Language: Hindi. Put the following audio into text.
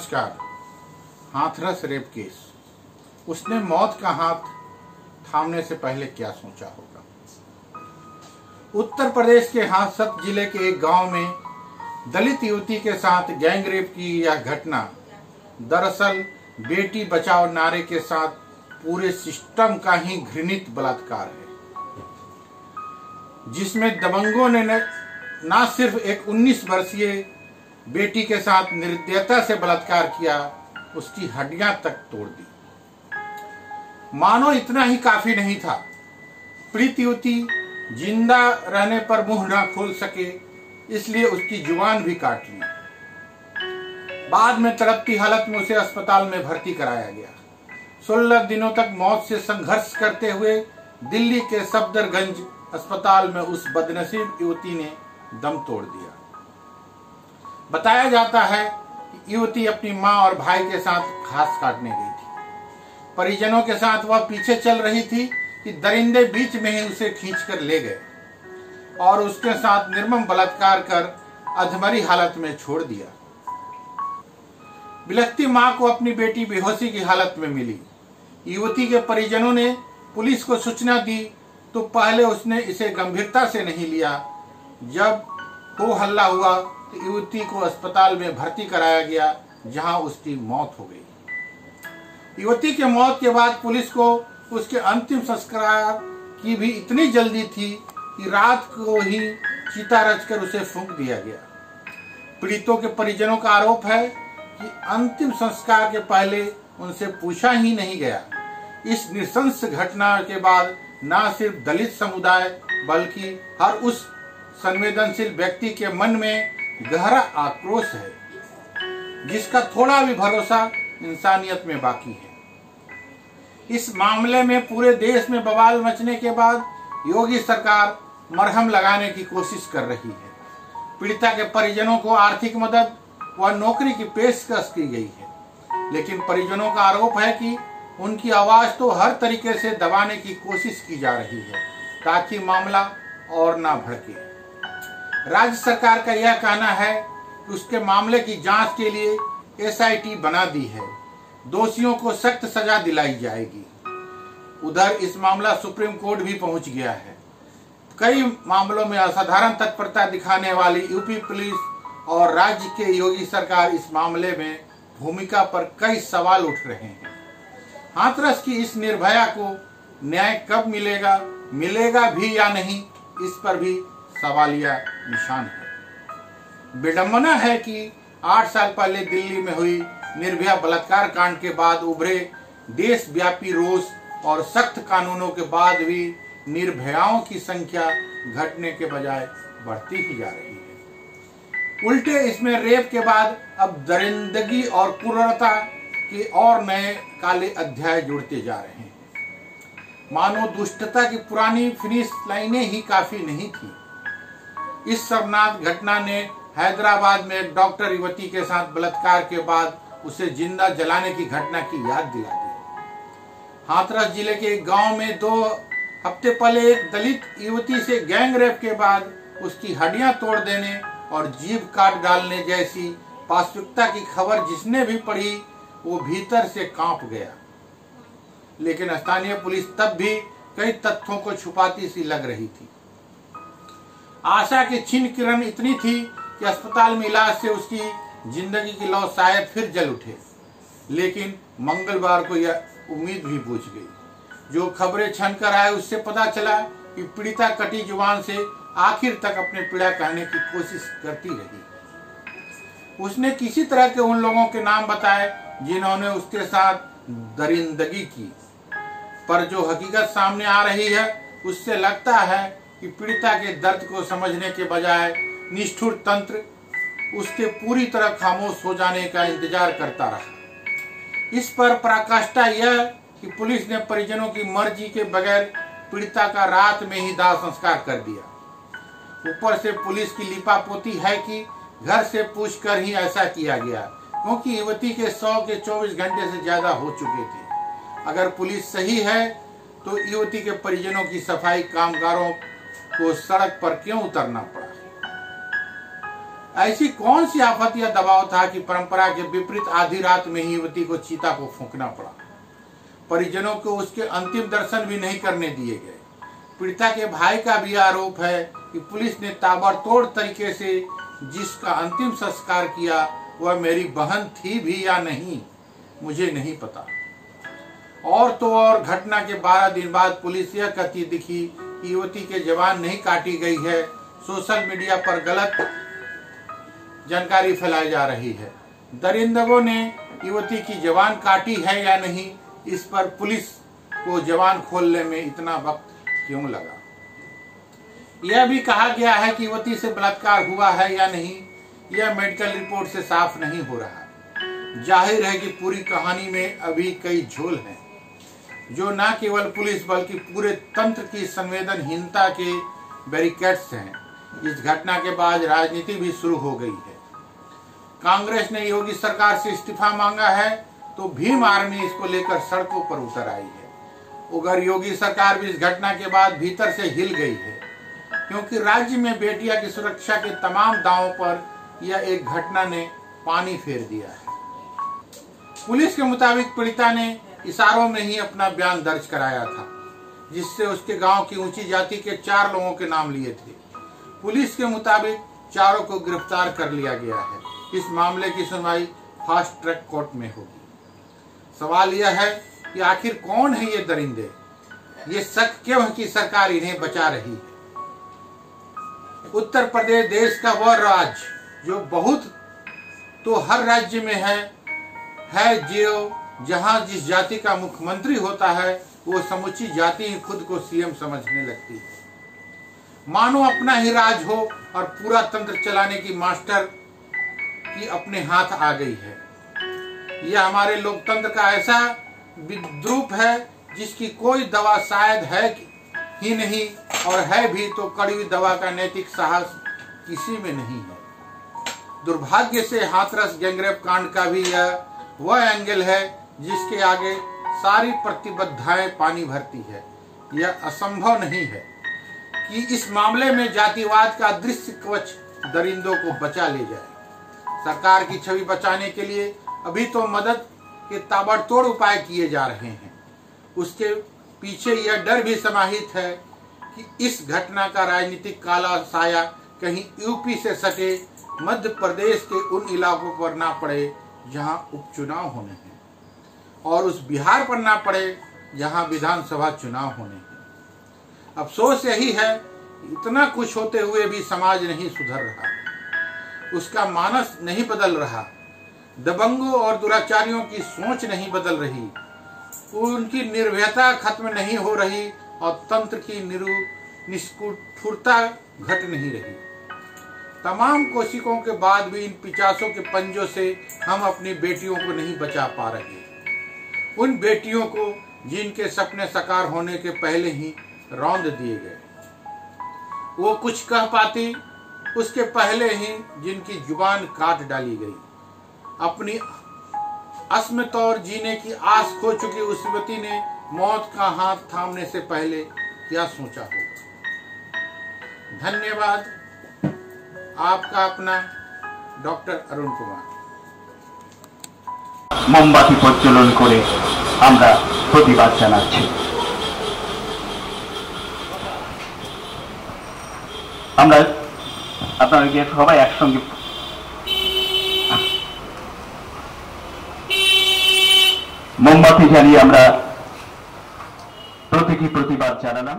नमस्कार। हाथरस रेप केस, उसने मौत का हाथ थामने से पहले क्या सोचा होगा। उत्तर प्रदेश के हाथरस जिले के एक गांव में दलित युवती के साथ गैंग रेप की यह घटना दरअसल बेटी बचाओ नारे के साथ पूरे सिस्टम का ही घृणित बलात्कार है, जिसमें दबंगों ने न सिर्फ एक 19 वर्षीय बेटी के साथ निर्दयता से बलात्कार किया, उसकी हड्डियां तक तोड़ दी। मानो इतना ही काफी नहीं था, पीड़ित युवती जिंदा रहने पर मुंह न खोल सके, इसलिए उसकी जुबान भी काट ली। बाद में तड़पती हालत में उसे अस्पताल में भर्ती कराया गया। 16 दिनों तक मौत से संघर्ष करते हुए दिल्ली के सफदरगंज अस्पताल में उस बदनसीब युवती ने दम तोड़ दिया। बताया जाता है कि युवती अपनी मां और भाई के साथ घास काटने गई थी। परिजनों के साथ वह पीछे चल रही थी कि दरिंदे बीच में ही उसे खींचकर ले गए और उसके साथ निर्मम बलात्कार कर अधमरी हालत में छोड़ दिया। बिलखती मां को अपनी बेटी बेहोशी की हालत में मिली। युवती के परिजनों ने पुलिस को सूचना दी तो पहले उसने इसे गंभीरता से नहीं लिया। जब हो हल्ला हुआ तो युवती को अस्पताल में भर्ती कराया गया, जहां उसकी मौत हो गई। युवती के मौत के बाद पुलिस को उसके अंतिम संस्कार की भी इतनी जल्दी थी कि रात को ही चिता रचकर उसे फूंक दिया गया। पीड़ितों के परिजनों का आरोप है कि अंतिम संस्कार के पहले उनसे पूछा ही नहीं गया। इस नृशंस घटना के बाद न सिर्फ दलित समुदाय बल्कि हर उस संवेदनशील व्यक्ति के मन में गहरा आक्रोश है, जिसका थोड़ा भी भरोसा इंसानियत में बाकी है। इस मामले में पूरे देश में बवाल मचने के बाद योगी सरकार मरहम लगाने की कोशिश कर रही है। पीड़िता के परिजनों को आर्थिक मदद व नौकरी की पेशकश की गई है, लेकिन परिजनों का आरोप है कि उनकी आवाज तो हर तरीके से दबाने की कोशिश की जा रही है ताकि मामला और ना भड़के। राज्य सरकार का यह कहना है कि उसके मामले की जांच के लिए SIT बना दी है, दोषियों को सख्त सजा दिलाई जाएगी। उधर इस मामला सुप्रीम कोर्ट भी पहुंच गया है। कई मामलों में असाधारण तत्परता दिखाने वाली यूपी पुलिस और राज्य के योगी सरकार इस मामले में भूमिका पर कई सवाल उठ रहे हैं। हाथरस की इस निर्भया को न्याय कब मिलेगा भी या नहीं, इस पर भी सवालिया निशान है। विडंबना है कि 8 साल पहले दिल्ली में हुई निर्भया बलात्कार कांड के बाद उभरे देशव्यापी रोष और सख्त कानूनों के बाद भी निर्भयाओं की संख्या घटने के बजाय बढ़ती ही जा रही है। उल्टे इसमें रेप के बाद अब दरिंदगी और क्रूरता के और नए काले अध्याय जुड़ते जा रहे हैं। मानो दुष्टता की पुरानी फिनिश लाइनें ही काफी नहीं थी। इस शर्मनाक घटना ने हैदराबाद में एक डॉक्टर युवती के साथ बलात्कार के बाद उसे जिंदा जलाने की घटना की याद दिला दी। हाथरस जिले के एक गांव में 2 हफ्ते पहले एक दलित युवती से गैंग रेप के बाद उसकी हड्डियां तोड़ देने और जीभ काट डालने जैसी पाशविकता की खबर जिसने भी पढ़ी वो भीतर से कांप गया। लेकिन स्थानीय पुलिस तब भी कई तथ्यों को छुपाती सी लग रही थी। आशा की क्षीण किरण इतनी थी कि अस्पताल में इलाज से उसकी जिंदगी की लौ शायद फिर जल उठे, लेकिन मंगलवार को यह उम्मीद भी बुझ गई। जो खबरें छन कर आए उससे पता चला कि पीड़िता कटी जुबान से आखिर तक अपने पीड़ा कहने की कोशिश करती रही। उसने किसी तरह के उन लोगों के नाम बताए जिन्होंने उसके साथ दरिंदगी की, पर जो हकीकत सामने आ रही है उससे लगता है कि पीड़िता के दर्द को समझने के बजाय निष्ठुर तंत्र उसके पूरी तरह खामोश हो जाने का इंतजार करता रहा। इस पर पराकाष्ठा यह कि पुलिस ने परिजनों की मर्जी के बगैर पीड़िता का रात में ही दाह संस्कार कर दिया। ऊपर से पुलिस की लिपापोती है कि घर से पूछकर ही ऐसा किया गया, क्योंकि युवती के 100 के 24 घंटे से ज्यादा हो चुके थे। अगर पुलिस सही है तो युवती के परिजनों की सफाई कामगारों को सड़क पर क्यों उतरना पड़ा। ऐसी कौन सी आफत या दबाव था कि परंपरा के विपरीत आधी रात में ही युवती को चीता को फूंकना पड़ा। परिजनों को उसके अंतिम दर्शन भी नहीं करने दिए गए। पीड़िता के भाई का भी आरोप है कि पुलिस ने ताबड़तोड़ तरीके से जिसका अंतिम संस्कार किया वह मेरी बहन थी भी या नहीं मुझे नहीं पता। और तो और घटना के 12 दिन बाद पुलिस यह कहती दिखी कि युवती के जवान नहीं काटी गई है। सोशल मीडिया पर गलत जानकारी फैलाई जा रही है। दरिंदों ने युवती की जवान काटी है या नहीं, इस पर पुलिस को जवान खोलने में इतना वक्त क्यों लगा। यह भी कहा गया है कि युवती से बलात्कार हुआ है या नहीं, यह मेडिकल रिपोर्ट से साफ नहीं हो रहा। जाहिर है कि पूरी कहानी में अभी कई झोल हैं, जो न केवल पुलिस बल्कि पूरे तंत्र की संवेदनहीनता के बैरिकेड्स हैं। इस घटना के बाद राजनीति भी शुरू हो गई है। कांग्रेस ने योगी सरकार से इस्तीफा मांगा है तो भीम आर्मी इसको लेकर सड़कों पर उतर आई है। उधर योगी सरकार भी इस घटना के बाद भीतर से हिल गई है, क्योंकि राज्य में बेटियां की सुरक्षा के तमाम दावों पर यह एक घटना ने पानी फेर दिया है। पुलिस के मुताबिक पीड़िता ने इशारों में ही अपना बयान दर्ज कराया था, जिससे उसके गांव की ऊंची जाति के 4 लोगों के नाम लिए थे। पुलिस के मुताबिक चारों को गिरफ्तार कर लिया गया है। इस मामले की सुनवाई फास्ट ट्रैक कोर्ट में होगी। सवाल यह है कि आखिर कौन है ये दरिंदे, ये शक क्यों है कि सरकार इन्हें बचा रही है। उत्तर प्रदेश देश का वह राज्य जो बहुत तो हर राज्य में है जो जहां जिस जाति का मुख्यमंत्री होता है वो समुची जाति ही खुद को सीएम समझने लगती है। मानो अपना ही राज हो और पूरा तंत्र चलाने की मास्टर की अपने हाथ आ गई है। यह हमारे लोकतंत्र का ऐसा विद्रूप है जिसकी कोई दवा शायद है ही नहीं, और है भी तो कड़वी दवा का नैतिक साहस किसी में नहीं है। दुर्भाग्य से हाथरस गैंगरेप कांड का भी यह वह एंगल है जिसके आगे सारी प्रतिबद्धताएं पानी भरती है। यह असंभव नहीं है कि इस मामले में जातिवाद का दृश्य कवच दरिंदों को बचा ले जाए। सरकार की छवि बचाने के लिए अभी तो मदद के ताबड़तोड़ उपाय किए जा रहे हैं। उसके पीछे यह डर भी समाहित है कि इस घटना का राजनीतिक काला साया कहीं यूपी से सटे मध्य प्रदेश के उन इलाकों पर ना पड़े जहां उपचुनाव होने हैं, और उस बिहार पर ना पड़े जहां विधानसभा चुनाव होने हैं। अफसोस यही है, इतना कुछ होते हुए भी समाज नहीं सुधर रहा, उसका मानस नहीं बदल रहा, दबंगों और दुराचारियों की सोच नहीं बदल रही, उनकी निर्भयता खत्म नहीं हो रही और तंत्र की निष्ठुरता घट नहीं रही। तमाम कोशिशों के बाद भी इन पिचासों के पंजों से हम अपनी बेटियों को नहीं बचा पा रहे। उन बेटियों को जिनके सपने साकार होने के पहले ही रौंद दिए गए। वो कुछ कह पाती उसके पहले ही जिनकी जुबान काट डाली गई। अपनी अस्मित और जीने की आस खो चुकी उस युवती ने मौत का हाथ थामने से पहले क्या सोचा होगा। धन्यवाद। आपका अपना डॉक्टर अरुण कुमार। मोमबाती प्रज्वलन करे আমরা প্রতিবাদ জানাচ্ছি। আমরা আপনাদেরকে সবাই একসঙ্গে মোমবাতি জ্বালিয়ে আমরা প্রতীকী প্রতিবাদ জানালাম।